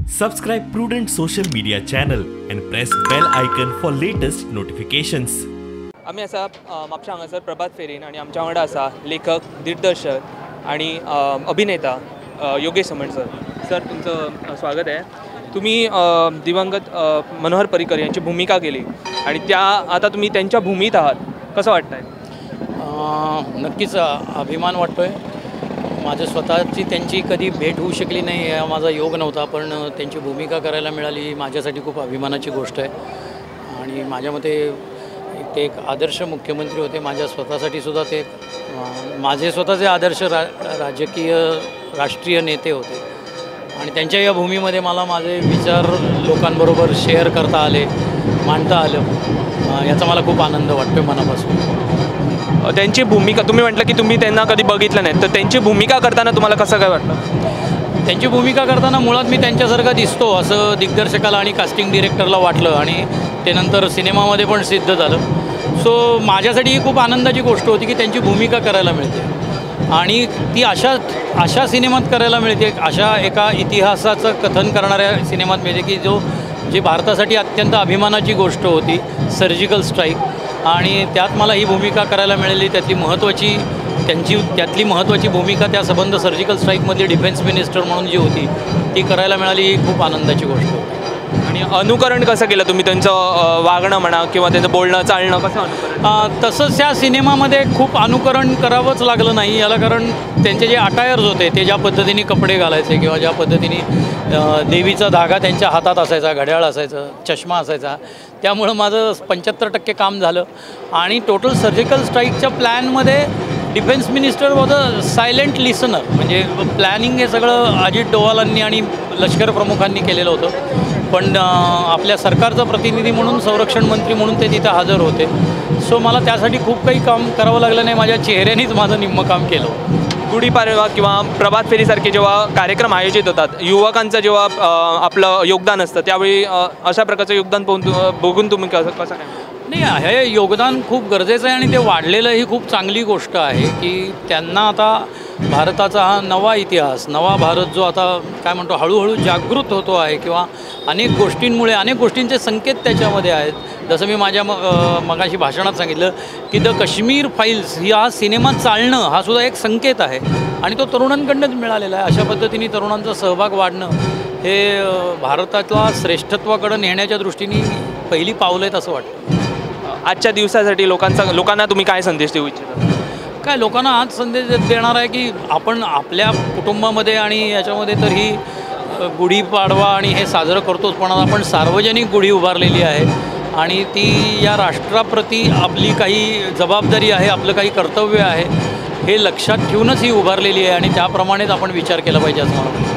Subscribe Prudent social media channel and press bell icon for latest notifications. आम्ही असा म्हापशा हांगासर प्रभात fair and आणि आमच्या वांगडा असा लेखक, दिग्दर्शक आणि अभिनेता योगेश समण सर तुमचं स्वागत आहे. तुम्ही दिवंगत मनोहर पर्रीकर यांची भूमिका केली आणि त्या आता तुम्ही त्यांच्या भूमीत आहात, कसं वाटतंय? नक्कीच अभिमान वाटतोय. माझं स्वतःची त्यांची कधी भेट होऊ शकली नाही, हा माझा योग नव्हता, पण त्यांची भूमिका करायला मिळाली माझ्यासाठी खूप अभिमानाची गोष्ट आहे. आणि माझ्या मते ते एक आदर्श मुख्यमंत्री होते. माझ्या स्वतःसाठी सुद्धा ते माझे स्वतःचे आदर्श राजकीय राष्ट्रीय नेते होते. आणि त्यांच्या या भूमीमध्ये मला माझे विचार लोकांबरोबर शेअर करता आले, मांडता आलं, याचा मला खूप आनंद वाटतो मनापासून. त्यांची भूमिका तुम्ही म्हटलं की तुम्ही त्यांना कधी बघितलं नाही, तर त्यांची भूमिका करताना तुम्हाला कसं काय वाटलं? त्यांची भूमिका करताना मुळात मी त्यांच्यासारखा दिसतो असं दिग्दर्शकाला आणि कास्टिंग डिरेक्टरला वाटलं आणि ते नंतर सिनेमामध्ये पण सिद्ध झालं. सो माझ्यासाठी ही खूप आनंदाची गोष्ट होती की त्यांची भूमिका करायला मिळते आणि ती अशा सिनेमात करायला मिळते, अशा एका इतिहासाचं कथन करणाऱ्या सिनेमात मिळते की जी भारतासाठी अत्यंत अभिमानाची गोष्ट होती, सर्जिकल स्ट्राईक. आणि त्यात मला ही भूमिका करायला मिळाली. त्यातली महत्त्वाची भूमिका त्या संबंध सर्जिकल स्ट्राईकमध्ये डिफेन्स मिनिस्टर म्हणून जी होती ती करायला मिळाली, ही खूप आनंदाची गोष्ट होती. आणि अनुकरण कसं केलं तुम्ही त्यांचं वागणं म्हणा किंवा त्यांचं बोलणं चालणं कसं अनुकरण? तसंच त्या सिनेमामध्ये खूप अनुकरण करावंच लागलं नाही याला, कारण त्यांचे जे अटायर्स होते ते ज्या पद्धतीने कपडे घालायचे किंवा ज्या पद्धतीने देवीचा धागा त्यांच्या हातात असायचा, घड्याळ असायचं, चष्मा असायचा, त्यामुळं माझं 75% काम झालं. आणि टोटल सर्जिकल स्ट्राईकच्या प्लॅनमध्ये defence minister was a silent listener. म्हणजे प्लॅनिंग हे सगळं अजित डोवालांनी आणि लष्कर प्रमुखांनी केलेलं होतं, पण आपल्या सरकारचा प्रतिनिधी म्हणून, संरक्षण मंत्री म्हणून ते तिथं हजर होते. सो मला त्यासाठी खूप काही काम करावं लागलं नाही, माझ्या चेहऱ्यानेच माझं निम्मं काम केलं. गुढीपाडवा किंवा प्रभात फेरीसारखे जेव्हा कार्यक्रम आयोजित होतात, युवकांचं जेव्हा आपलं योगदान असतं, त्यावेळी अशा प्रकारचं योगदान बघून तुम्ही कसं काय? नाही, हे योगदान खूप गरजेचं आहे आणि ते वाढलेलं ही खूप चांगली गोष्ट आहे की त्यांना आता भारताचा हा नवा इतिहास, नवा भारत जो आता काय म्हणतो हळूहळू जागृत होतो आहे किंवा अनेक गोष्टींमुळे अनेक गोष्टींचे संकेत त्याच्यामध्ये आहेत. जसं मी माझ्या मगाशी भाषणात सांगितलं की द काश्मीर फाईल्स हा सिनेमा चालणं हा सुद्धा एक संकेत आहे आणि तो तरुणांकडूनच मिळालेला आहे. अशा पद्धतीने तरुणांचा सहभाग वाढणं हे भारतातला श्रेष्ठत्वाकडे नेण्याच्या दृष्टीने पहिली पावलं आहेत असं वाटतं. आजच्या दिवसासाठी लोकांना तुम्ही काय संदेश देऊ इच्छिता? काय लोकांना आज संदेश देणार आहे की आपण आपल्या कुटुंबामध्ये आणि याच्यामध्ये तर ही गुढीपाडवा आणि हे साजरं करतोच, पण आपण सार्वजनिक गुढी उभारलेली आहे आणि ती या राष्ट्राप्रती आपली काही जबाबदारी आहे, आपलं काही कर्तव्य आहे हे लक्षात ठेवूनच ही उभारलेली आहे आणि त्याप्रमाणेच आपण विचार केला पाहिजे असं मला वाटतं.